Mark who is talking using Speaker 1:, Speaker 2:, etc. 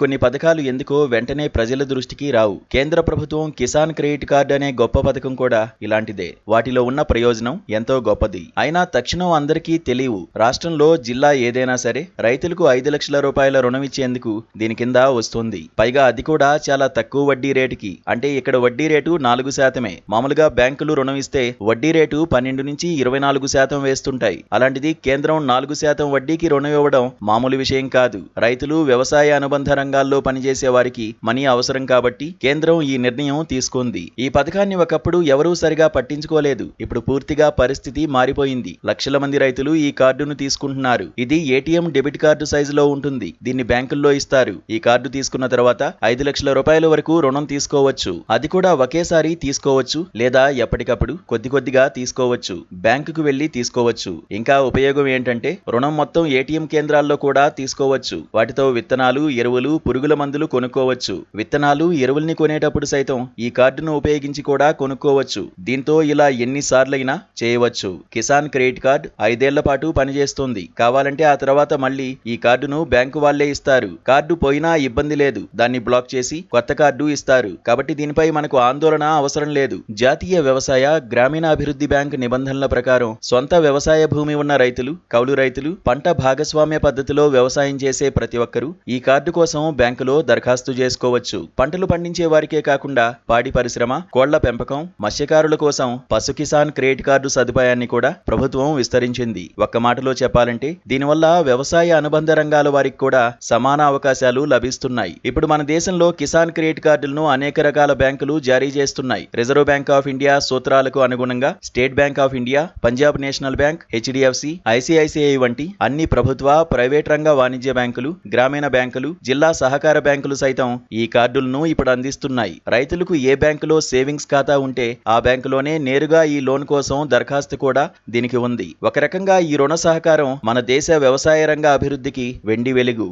Speaker 1: కొన్ని పథకాలు ఎందుకో వెంటనే ప్రజల దృష్టికి రావు. కేంద్ర ప్రభుత్వం కిసాన్ క్రెడిట్ కార్డ్ అనే గొప్ప పథకం కూడా ఇలాంటిదే. వాటిలో ఉన్న ప్రయోజనం ఎంతో గొప్పది. అయినా తక్షణం అందరికీ తెలియవు. రాష్ట్రంలో జిల్లా ఏదైనా సరే రైతులకు 5 లక్షల రూపాయల రుణం ఇచ్చేందుకు దీని కింద వస్తుంది. పైగా అది కూడా చాలా తక్కువ వడ్డీ రేటుకి. అంటే ఇక్కడ వడ్డీ రేటు 4%. మామూలుగా బ్యాంకులు రుణం ఇస్తే వడ్డీ రేటు 12 నుంచి 24% వేస్తుంటాయి. అలాంటిది కేంద్రం 4% వడ్డీకి రుణం ఇవ్వడం మామూలు విషయం కాదు. రైతులు, వ్యవసాయ అనుబంధ రంగాల్లో పనిచేసే వారికి మనీ అవసరం కాబట్టి కేంద్రం ఈ నిర్ణయం తీసుకుంది. ఈ పథకాన్ని ఒకప్పుడు ఎవరూ సరిగా పట్టించుకోలేదు. ఇప్పుడు పూర్తిగా పరిస్థితి మారిపోయింది. లక్షల మంది రైతులు ఈ కార్డును తీసుకుంటున్నారు. ఇది ఏటీఎం డెబిట్ కార్డు సైజులో ఉంటుంది. దీన్ని బ్యాంకుల్లో ఇస్తారు. ఈ కార్డు తీసుకున్న తర్వాత 5 లక్షల రూపాయల వరకు రుణం తీసుకోవచ్చు. అది కూడా ఒకేసారి తీసుకోవచ్చు, లేదా ఎప్పటికప్పుడు కొద్దిగా తీసుకోవచ్చు. బ్యాంకుకు వెళ్లి తీసుకోవచ్చు. ఇంకా ఉపయోగం ఏంటంటే రుణం మొత్తం ఏటీఎం కేంద్రాల్లో కూడా తీసుకోవచ్చు. వాటితో విత్తనాలు, ఎరువులు, పురుగుల మందులు కొనుక్కోవచ్చు. విత్తనాలు, ఎరువుల్ని కొనేటప్పుడు సైతం ఈ కార్డును ఉపయోగించి కూడా కొనుక్కోవచ్చు. దీంతో ఇలా ఎన్నిసార్లైనా చేయవచ్చు. కిసాన్ క్రెడిట్ కార్డ్ 5 ఏళ్ల పాటు పనిచేస్తుంది. కావాలంటే ఆ తర్వాత మళ్ళీ ఈ కార్డును బ్యాంకు వాళ్లే ఇస్తారు. కార్డు పోయినా ఇబ్బంది లేదు. దాన్ని బ్లాక్ చేసి కొత్త కార్డు ఇస్తారు. కాబట్టి దీనిపై మనకు ఆందోళన అవసరం లేదు. జాతీయ వ్యవసాయ, గ్రామీణాభివృద్ధి బ్యాంకు నిబంధనల ప్రకారం సొంత వ్యవసాయ భూమి ఉన్న రైతులు, కౌలు రైతులు, పంట భాగస్వామ్య పద్ధతిలో వ్యవసాయం చేసే ప్రతి ఒక్కరూ ఈ కార్డు కోసం బ్యాంకులో దరఖాస్తు చేసుకోవచ్చు. పంటలు పండించే వారికే కాకుండా పాడి పరిశ్రమ, కోళ్ల పెంపకం, మత్స్యకారుల కోసం పశు కిసాన్ క్రెడిట్ కార్డు సదుపాయాన్ని కూడా ప్రభుత్వం విస్తరించింది. ఒక్క మాటలో చెప్పాలంటే దీనివల్ల వ్యవసాయ అనుబంధ రంగాల వారికి కూడా సమాన అవకాశాలు లభిస్తున్నాయి. ఇప్పుడు మన దేశంలో కిసాన్ క్రెడిట్ కార్డులను అనేక రకాల బ్యాంకులు జారీ చేస్తున్నాయి. రిజర్వ్ బ్యాంక్ ఆఫ్ ఇండియా సూత్రాలకు అనుగుణంగా state bank of India, Punjab national bank, HDFC, ICICI వంటి అన్ని ప్రభుత్వ, ప్రైవేట్ రంగ వాణిజ్య బ్యాంకులు, గ్రామీణ బ్యాంకులు, జిల్లా సహకార బ్యాంకులు సైతం ఈ కార్డులను ఇప్పుడు అందిస్తున్నాయి. రైతులకు ఏ బ్యాంకులో సేవింగ్స్ ఖాతా ఉంటే ఆ బ్యాంకులోనే నేరుగా ఈ లోన్ కోసం దరఖాస్తు కూడా దీనికి ఉంది. ఒక రకంగా ఈ రుణ సహకారం మన దేశ వ్యవసాయ రంగ అభివృద్ధికి వెండి వెలుగు.